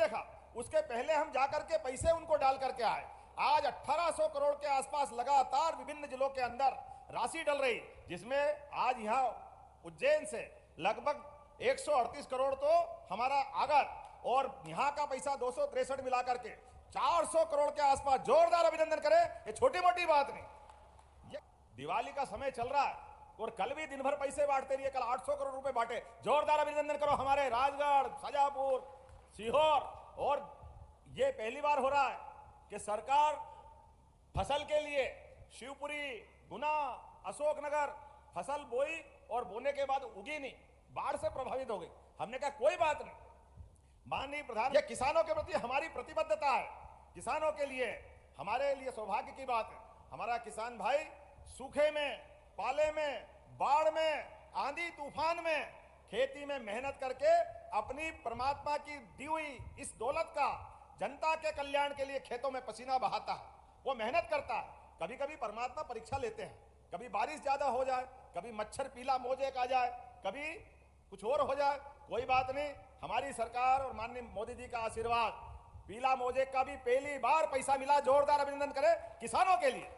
देखा, उसके पहले हम जाकर के पैसे उनको डाल करके आए। आज 1800 करोड़ के आसपास लगातार विभिन्न जिलों के अंदर राशि डल रही, जिसमें आज यहां उज्जैन से लगभग 138 करोड़ तो हमारा आगर, और यहां का पैसा 263 मिलाकर के 400 करोड़ के आसपास। जोरदार अभिनंदन करें, ये छोटी मोटी बात नहीं। ये दिवाली का समय चल रहा है और कल भी दिन भर पैसे बांटते रहिए, कल 800 करोड़ रुपए बांटे। जोरदार अभिनंदन करो हमारे राजगढ़, शाजापुर, सीहोर। और ये पहली बार हो रहा है कि सरकार फसल के लिए शिवपुरी, गुना, अशोकनगर फसल बोई और बोने के बाद उगी नहीं, बाढ़ से प्रभावित हो गई। हमने कहा कोई बात नहीं, माननीय प्रधान, ये किसानों के प्रति हमारी प्रतिबद्धता है। किसानों के लिए, हमारे लिए सौभाग्य की बात है, हमारा किसान भाई सूखे में, पाले में, बाढ़ में, आंधी तूफान में, खेती में मेहनत करके अपनी परमात्मा की दी हुई इस दौलत का जनता के कल्याण के लिए खेतों में पसीना बहाता है, वो मेहनत करता है। कभी कभी परमात्मा परीक्षा लेते हैं, कभी बारिश ज्यादा हो जाए, कभी मच्छर पीला मोजेक आ जाए, कभी कुछ और हो जाए, कोई बात नहीं। हमारी सरकार और माननीय मोदी जी का आशीर्वाद, पीला मोजेक का भी पहली बार पैसा मिला। जोरदार अभिनंदन करें किसानों के लिए।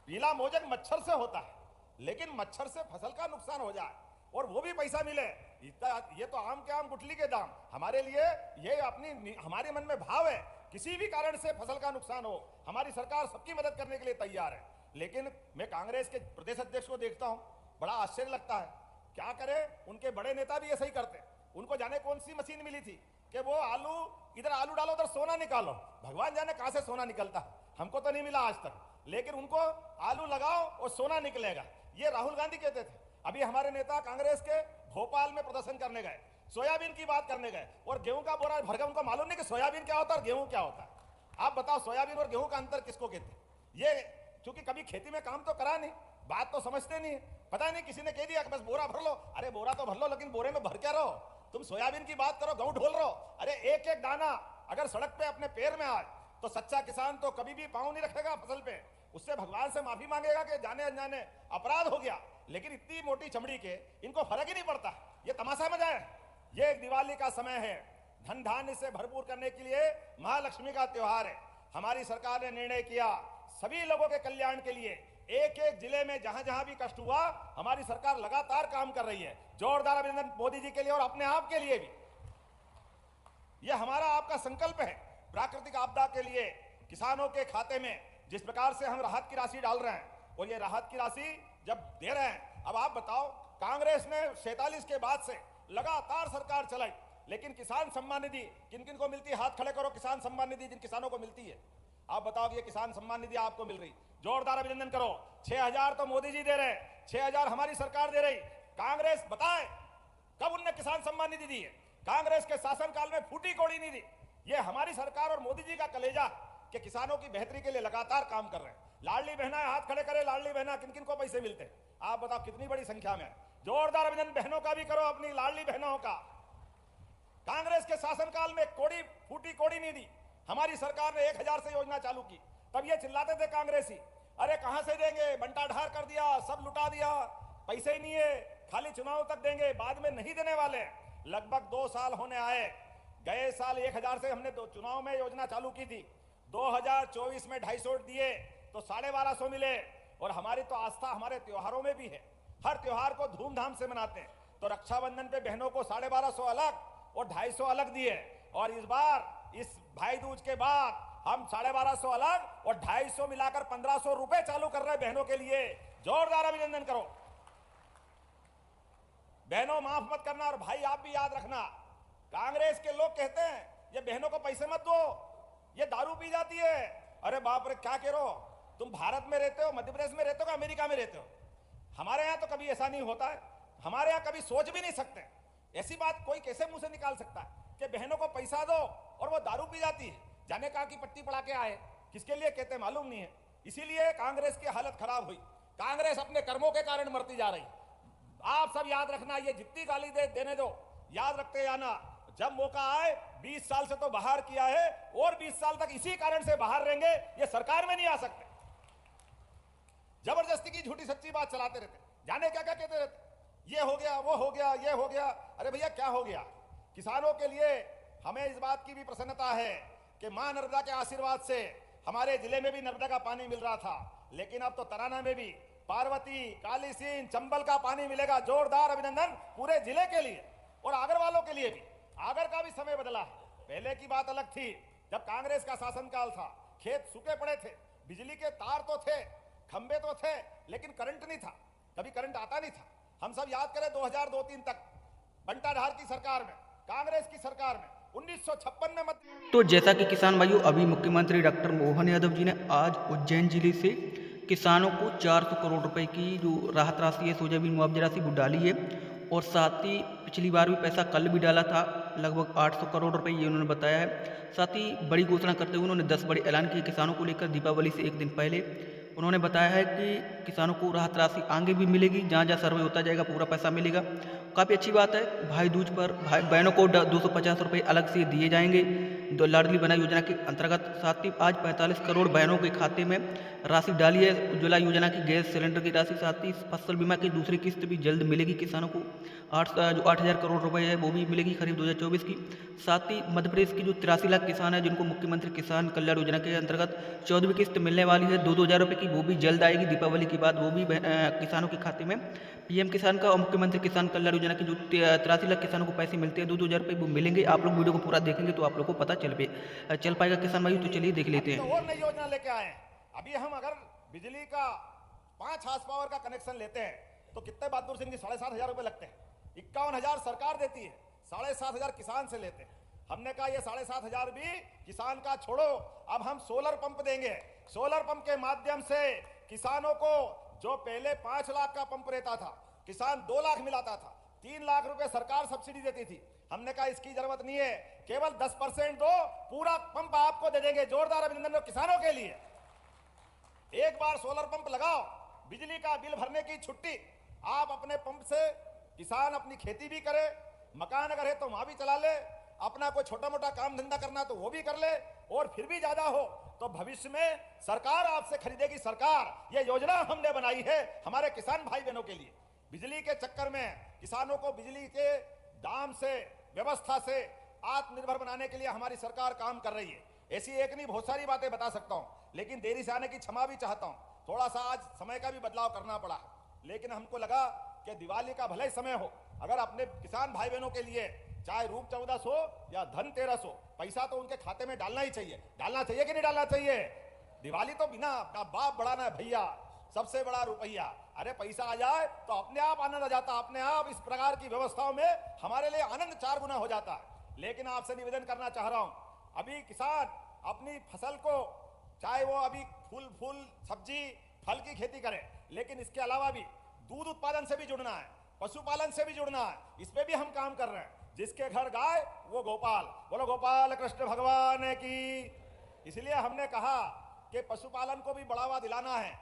पीला मोजेक मच्छर से होता है, लेकिन मच्छर से फसल का नुकसान हो जाए और वो भी पैसा मिले, ये तो आम के आम गुठली के दाम। हमारे लिए ये हमारे मन में भाव है, किसी भी कारण से फसल का नुकसान हो, हमारी सरकार सबकी मदद करने के लिए तैयार है। लेकिन मैं कांग्रेस के प्रदेश अध्यक्ष को देखता हूं, बड़ा आश्चर्य लगता है। क्या करें, उनके बड़े नेता भी ऐसा ही करते। उनको जाने कौन सी मशीन मिली थी कि वो इधर आलू डालो, उधर सोना निकालो। भगवान जाने कहां से सोना निकलता, हमको तो नहीं मिला आज तक, लेकिन उनको आलू लगाओ और सोना निकलेगा, ये राहुल गांधी कहते थे। अभी हमारे नेता कांग्रेस के भोपाल में प्रदर्शन करने गए, सोयाबीन की बात करने गए और गेहूं का बोरा भर गया। उनको मालूम नहीं कि सोयाबीन क्या होता है और गेहूं क्या होता है। आप बताओ, सोयाबीन और गेहूं का अंतर किसको कहते हैं? ये क्योंकि कभी खेती में काम तो करा नहीं, बात तो समझते नहीं, पता नहीं किसी ने कह दिया कि बस बोरा भर लो। अरे बोरा तो भर लो, लेकिन बोरे में भर क्या रहो? तुम सोयाबीन की बात करो, गेहूं ढोल रहो। अरे एक एक दाना अगर सड़क पे अपने पैर में आए तो सच्चा किसान तो कभी भी पांव नहीं रखेगा फसल पे, उससे भगवान से माफी मांगेगा कि जाने अनजाने अपराध हो गया। लेकिन इतनी मोटी चमड़ी के इनको फर्क ही नहीं पड़ता, ये तमाशा मजा है। ये एक दिवाली का समय है, धन धान्य से भरपूर करने के लिए महालक्ष्मी का त्योहार है। हमारी सरकार ने निर्णय किया सभी लोगों के कल्याण के लिए, एक एक जिले में जहां जहां भी कष्ट हुआ, हमारी सरकार लगातार काम कर रही है। जोरदार अभिनंदन मोदी जी के लिए और अपने आप के लिए भी। यह हमारा आपका संकल्प है। प्राकृतिक आपदा के लिए किसानों के खाते में जिस प्रकार से हम राहत की राशि डाल रहे हैं, और ये राहत की राशि जब दे रहे हैं, अब आप बताओ, कांग्रेस ने 47 के बाद से लगातार सरकार चलाई, लेकिन किसान सम्मान निधि किन किन को मिलती है? हाथ खड़े करो। किसान सम्मान निधि जिन किसानों को मिलती है, आप बताओ कि ये किसान सम्मान निधि आपको मिल रही? जोरदार अभिनंदन करो। 6000 तो मोदी जी दे रहे, 6000 हमारी सरकार दे रही। कांग्रेस बताए कब उनने किसान सम्मान निधि दी है? कांग्रेस के शासनकाल में फूटी कौड़ी नहीं दी। ये हमारी सरकार और मोदी जी का कलेजा कि किसानों की बेहतरी के लिए लगातार काम कर रहे हैं। लाडली बहना, हाथ खड़े करे। लाडली बहना किन किन को पैसे मिलते हैं? आप बताओ कितनी बड़ी संख्या में। जोरदार अभिनंदन बहनों का भी करो, अपनी लाडली बहनों का। कांग्रेस के शासनकाल में कोड़ी फूटी कौड़ी नहीं दी, हमारी सरकार ने 1000 से योजना चालू की। तब ये चिल्लाते थे कांग्रेसी, अरे कहां से देंगे, बंटा ढार कर दिया, सब लुटा दिया, पैसे ही नहीं है, खाली चुनाव तक देंगे, बाद में नहीं देने वाले। लगभग 2 साल होने आए। गए साल 1000 से हमने चुनाव में योजना चालू की थी, 2024 में 250 दिए तो 1250 मिले। और हमारी तो आस्था हमारे त्योहारों में भी है, हर त्योहार को धूमधाम से मनाते हैं। तो रक्षाबंधन पे बहनों को 1250 अलग और 250 अलग दिए, और इस बार इस भाई दूज के बाद हम 1250 अलग और 250 मिलाकर 1500 रुपए चालू कर रहे हैं बहनों के लिए। जोरदार अभिनंदन करो। बहनों माफ मत करना, और भाई आप भी याद रखना, कांग्रेस के लोग कहते हैं ये बहनों को पैसे मत दो, ये दारू पी जाती है। अरे बाप रे, क्या कह रहे हो तुम? भारत में रहते हो, मध्य प्रदेश में रहते हो, अमेरिका में रहते हो? हमारे यहां तो कभी ऐसा नहीं होता है। हमारे यहां कभी सोच भी नहीं सकते। ऐसी बात कोई कैसे मुंह से निकाल सकता है कि बहनों को पैसा दो और वो दारू पी जाती है? जाने कहा कि पट्टी पड़ा के आए, किसके लिए कहते मालूम नहीं है। इसीलिए कांग्रेस की हालत खराब हुई। कांग्रेस अपने कर्मों के कारण मरती जा रही। आप सब याद रखना, ये जितनी गाली देने दो, याद रखते जाना, जब मौका आए, 20 साल से तो बाहर किया है और 20 साल तक इसी कारण से बाहर रहेंगे, ये सरकार में नहीं आ सकते। जबरदस्ती की झूठी सच्ची बात चलाते रहते, जाने क्या क्या कहते रहते, ये हो गया, वो हो गया, ये हो गया। अरे भैया क्या हो गया? किसानों के लिए हमें इस बात की भी प्रसन्नता है कि मां नर्मदा के आशीर्वाद से हमारे जिले में भी नर्मदा का पानी मिल रहा था, लेकिन अब तो तराना में भी पार्वती, काली सिंध, चंबल का पानी मिलेगा। जोरदार अभिनंदन पूरे जिले के लिए और आगर वालों के लिए भी। आगर का भी समय बदला है। पहले की बात अलग थी, जब कांग्रेस का शासनकाल था, खेत सूखे पड़े थे, बिजली के तार तो थे, खंबे तो थे, लेकिन करंट नहीं था, कभी करंट आता नहीं था। हम सब याद करें 2002-3 तक बंटाधार की सरकार में, कांग्रेस की सरकार में 1956 में मत। तो जैसा कि किसान भाइयों, अभी मुख्यमंत्री डॉक्टर मोहन यादव जी ने आज उज्जैन जिले से किसानों को 400 करोड़ रुपए की जो राहत राशि है, सोयाबीन मुआवजा राशि, वो डाली है। और साथ ही पिछली बार भी पैसा कल भी डाला था, लगभग 800 करोड़ रुपए, ये उन्होंने बताया है। साथ ही बड़ी घोषणा करते हुए उन्होंने 10 बड़े ऐलान किए किसानों को लेकर। दीपावली से एक दिन पहले उन्होंने बताया है कि किसानों को राहत राशि आगे भी मिलेगी, जहाँ जहाँ सर्वे होता जाएगा पूरा पैसा मिलेगा। काफ़ी अच्छी बात है। भाई दूज पर भाई बहनों को 250 रुपये अलग से दिए जाएंगे लाडली बहना योजना के अंतर्गत। साथ ही आज 45 करोड़ बहनों के खाते में राशि डाली है उज्ज्वला योजना की गैस सिलेंडर की राशि। साथ ही फसल बीमा की दूसरी किस्त भी जल्द मिलेगी किसानों को। 8,000 करोड़ रुपए है वो भी मिलेगी खरीफ 2024 की। साथ ही मध्य प्रदेश की जो 83 लाख किसान है जिनको मुख्यमंत्री किसान कल्याण योजना के अंतर्गत 14वीं किस्त मिलने वाली है 2-2 हज़ार रुपये की, वो भी जल्द आएगी दीपावली के बाद। वो भी किसानों के खाते में पीएम किसान का और मुख्यमंत्री किसान कल्याण योजना की जो 83 लाख किसानों को पैसे मिलते हैं 2-2 हज़ार रुपये, वो मिलेंगे। आप लोग वीडियो को पूरा देखेंगे तो आप लोग को पता चल पाएगा किसान भाई। तो चलिए देख लेते हैं। और नई योजना लेके आए हैं। अभी हम अगर बिजली का 5 हार्स पावर का कनेक्शन लेते हैं तो कितने, बहादुर सिंह जी, 7,500 रुपए लगते हैं। 51,000 सरकार देती है, 7,500 किसान से लेते हैं। हमने कहा ये 7,500 भी किसान का छोड़ो, अब हम सोलर पंप देंगे। सोलर पंप के माध्यम से किसानों को जो पहले 5 लाख का पंप रहता था, किसान 2 लाख मिलाता था, 3 लाख रुपए सरकार सब्सिडी देती थी। हमने कहा इसकी जरूरत नहीं है, केवल 10% दो, पूरा पंप आपको दे देंगे। जोरदार अभिनंदन किसानों के लिए। एक बार सोलर पंप लगाओ, बिजली का बिल भरने की छुट्टी, आप अपने पंप से किसान अपनी खेती भी करे, मकान अगर है तो वहां भी चला ले, अपना कोई छोटा मोटा काम धंधा करना तो वो भी कर ले, और फिर भी ज्यादा हो तो भविष्य में सरकार आपसे खरीदेगी। सरकार, ये योजना हमने बनाई है हमारे किसान भाई बहनों के लिए। बिजली के चक्कर में किसानों को बिजली के दाम से, व्यवस्था से आत्मनिर्भर बनाने के लिए हमारी सरकार काम कर रही है। ऐसी एक नहीं, बहुत सारी बातें बता सकता हूं, लेकिन देरी से आने की क्षमा भी चाहता हूं। थोड़ा सा आज समय का भी बदलाव करना पड़ा, लेकिन हमको लगा कि दिवाली का भले ही समय हो, अगर अपने किसान भाई बहनों के लिए चाहे रूप 14 हो या धनतेरस हो, पैसा तो उनके खाते में डालना ही चाहिए। डालना चाहिए कि नहीं डालना चाहिए? दिवाली तो बिना आपका बाप बढ़ाना है भैया, सबसे बड़ा रुपया। अरे पैसा आ जाए तो अपने आप आनंद आ जाता, अपने आप इस प्रकार की व्यवस्थाओं में हमारे लिए आनंद 4 गुना हो जाता है। लेकिन आपसे निवेदन करना चाह रहा हूं, अभी किसान अपनी फसल को, चाहे वो अभी फूल सब्जी फल की खेती करे, लेकिन इसके अलावा भी दूध उत्पादन से भी जुड़ना है, पशुपालन से भी जुड़ना है, इस पे भी हम काम कर रहे हैं। जिसके घर गाय वो गोपाल। बोलो गोपाल कृष्ण भगवान की। इसलिए हमने कहा कि पशुपालन को भी बढ़ावा दिलाना है,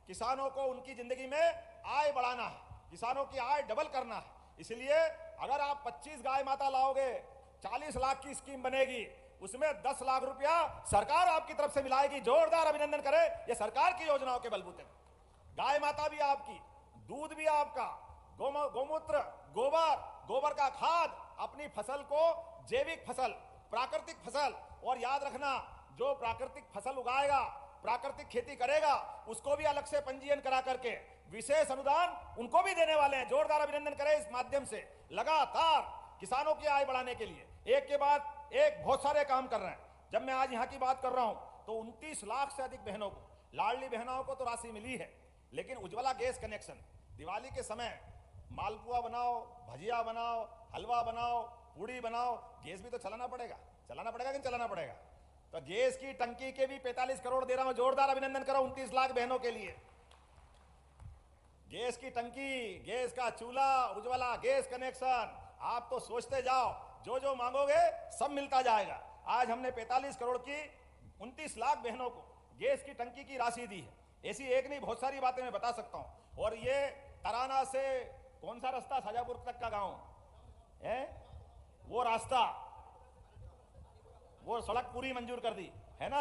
किसानों को उनकी जिंदगी में आय बढ़ाना है, किसानों की आय डबल करना है। इसलिए अगर आप 25 गाय माता लाओगे, 40 लाख की स्कीम बनेगी, उसमें 10 लाख रुपया सरकार आपकी तरफ से मिलाएगी। जोरदार अभिनंदन करें ये सरकार की योजनाओं के बलबूते। गाय माता भी आपकी, दूध भी आपका, गोमूत्र, गोबर का खाद, अपनी फसल को जैविक फसल, प्राकृतिक फसल, और याद रखना जो प्राकृतिक फसल उगाएगा, प्राकृतिक खेती करेगा, उसको भी अलग से पंजीयन करा करके विशेष अनुदान उनको भी देने वाले हैं। जोरदार अभिनंदन करें। इस माध्यम से लगातार किसानों की आय बढ़ाने के लिए एक के बाद एक बहुत सारे काम कर रहे हैं। जब मैं आज यहां की बात कर रहा हूं तो 29 लाख से अधिक बहनों को, लाडली बहनों को तो राशि मिली है, लेकिन उज्ज्वला गैस कनेक्शन, दिवाली के समय मालपुआ बनाओ, भजिया बनाओ, हलवा बनाओ, पूड़ी बनाओ, गैस भी तो चलाना पड़ेगा कि नहीं चलाना पड़ेगा? तो गैस की टंकी के भी 45 करोड़ दे रहा हूं। जोरदार अभिनंदन करो 29 लाख बहनों के लिए। गैस की टंकी, गैस का चूल्हा, उज्ज्वला गैस कनेक्शन, आप तो सोचते जाओ, जो जो मांगोगे सब मिलता जाएगा। आज हमने 45 करोड़ की 29 लाख बहनों को गैस की टंकी की राशि दी है। ऐसी एक नहीं, बहुत सारी बातें मैं बता सकता हूं। और ये तराना से कौन सा रास्ता, शाजापुर तक का गांव है, वो रास्ता, वो सड़क पूरी मंजूर कर दी है ना।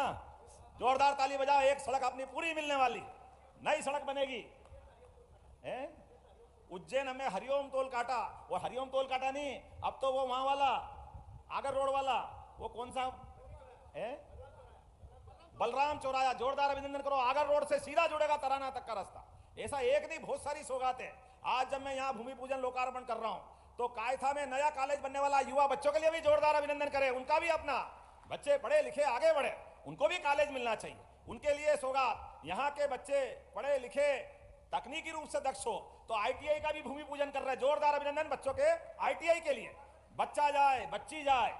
जोरदार ताली बजाओ। एक सड़क अपनी पूरी मिलने वाली, नई सड़क बनेगी है। उज्जैन में हरिओम टोल काटा, और हरिओम टोल काटा नहीं, अब तो वो वहां वाला आगर रोड वाला वो कौन सा है? बलराम चौराया, जोरदार अभिनंदन करो। आगर रोड से सीधा जुड़ेगा तराना तक का रास्ता। ऐसा एक नहीं, बहुत सारी सौगात है। आज जब मैं यहाँ भूमि पूजन लोकार्पण कर रहा हूं तो कायथा में नया कॉलेज बनने वाला, युवा बच्चों के लिए भी जोरदार अभिनंदन करें। उनका भी अपना, बच्चे पढ़े लिखे आगे बढ़े, उनको भी कॉलेज मिलना चाहिए, उनके लिए सौगात। यहाँ के बच्चे पढ़े लिखे तकनीकी रूप से दक्ष हो तो ITI का भी भूमि पूजन कर रहे हैं। जोरदार अभिनंदन बच्चों के ITI के लिए। बच्चा जाए, बच्ची जाए,